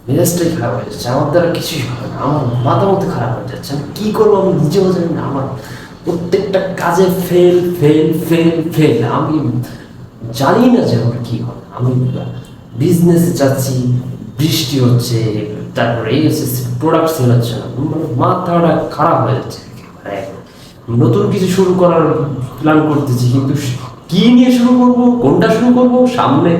মেজাজটাই খারাপ হয়ে যাচ্ছে, আমার দ্বারা কিছুই হবে না, আমার মাথা মতো খারাপ হয়ে যাচ্ছে, আমি কী করবো আমি নিজেও জানি না। আমার প্রত্যেকটা কাজে ফেল ফেল ফেল ফেল, আমি জানি না যে আমার কী হবে। আমি বিজনেসে যাচ্ছি, বৃষ্টি হচ্ছে, তারপরে এই হচ্ছে, প্রোডাক্ট সেল হচ্ছে না, মানে মাথাটা খারাপ হয়ে যাচ্ছে একেবারে। নতুন কিছু শুরু করার প্ল্যান করতেছি, কিন্তু কি নিয়ে শুরু করব, কোনটা শুরু করব, সামনে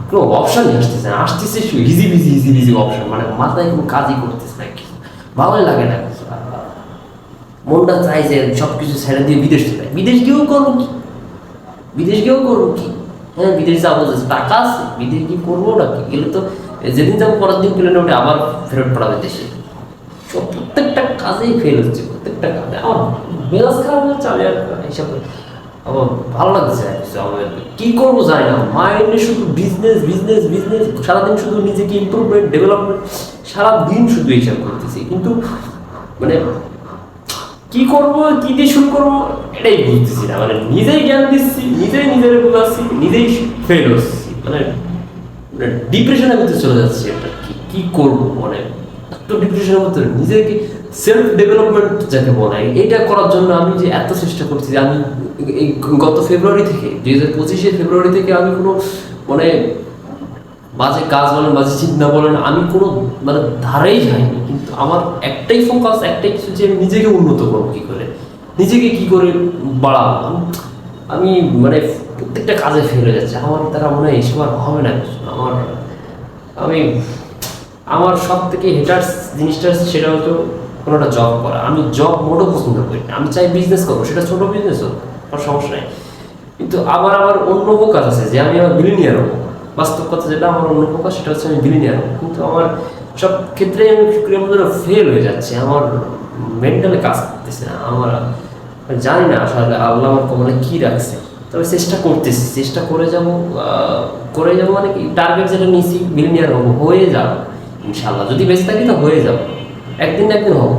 কোনো অপশানই আসতেছে না। আসতেছে easy busy easy busy option, মানে মাথায় কোনো কাজই করতেছে না, কিছু ভালোই লাগে না কিছু। মনটা চাই যে সব কিছু ছেড়ে দিয়ে বিদেশ চলে যায়। বিদেশ গিয়েও করবো কি, বিদেশ গিয়েও করবো কি? হ্যাঁ, বিদেশ যাবো, টাকা আছে, বিদেশ গিয়ে করবো না কি? গেলে তো যেদিন যাবো পরের দিন প্লেনে উঠে আবার ফেরত পড়াবে দেশে। সব প্রত্যেকটা কাজেই ফেল হচ্ছে, প্রত্যেকটা কাজে আমার মেজাজ খারাপ হচ্ছে। আমি আর হিসাবে আমার ভালো লাগছে না কিছু, আমার কি করবো জানি না, মাইন্ডে শুধু বিজনেস বিজনেস বিজনেস, সারাদিন শুধু নিজেকে ইম্প্রুভমেন্ট ডেভেলপমেন্ট, সারাদিন শুধু এইসব করতেছি, কিন্তু মানে কি করবো, কি দিয়ে শুরু করবো এটাই বুঝতেছি না। মানে নিজেই জ্ঞান দিচ্ছি, নিজেই নিজের বোঝাচ্ছি, নিজেই ফেল হচ্ছি, মানে ডিপ্রেশনের ভিতরে চলে যাচ্ছে। এটা কি কি করবো, মানে এত ডিপ্রেশনের মধ্যে নিজেকে সেলফ ডেভেলপমেন্ট যাকে বলে, এটা করার জন্য আমি যে এত চেষ্টা করছি যে আমি এই গত ফেব্রুয়ারি থেকে 2025 ফেব্রুয়ারি থেকে আমি কোনো মানে বাজে কাজ বলেন, বাজে চিন্তা বলেন, আমি কোনো মানে ধারেই যাইনি। কিন্তু আমার একটাই ফোকাস, একটাই কিছু যে আমি নিজেকে উন্নত করবো কী করে, নিজেকে কি করে বাড়াবো। আমি মানে প্রত্যেকটা কাজে ফেল হয়ে যাচ্ছে, আমার দ্বারা মনে হয় এসব আর হবে না কিছু। আমি আমার সব থেকে হেটার্স জিনিসটা সেটা হতো কোনো একটা জব করা। আমি জব মোটেও পছন্দ করি না, আমি চাই বিজনেস করবো, সেটা ছোটো বিজনেস হোক, আমার সমস্যা নেই। কিন্তু আমার অন্য ফোকাস আছে যে আমি আমার বিলিনিয়ার হবো। বাস্তব কথা যেটা, আমার অন্য ফোকাস সেটা হচ্ছে আমি বিলিনিয়ার হবো। কিন্তু আমার সব ক্ষেত্রে আমি কেমন যেন ফেল হয়ে যাচ্ছে, আমার মেন্টালি কাজ করতেছে না। আমার জানি না আসলে আল্লাহ আমার কমনে কী রাখছে, তবে চেষ্টা করতেছি, চেষ্টা করে যাবো মানে কি, টার্গেট যেটা নিয়েছি বিলিনিয়ার হবো, হয়ে যাবো ইনশাল্লাহ। যদি বেঁচে থাকি তো হয়ে যাবো, একদিন না একদিন হবো।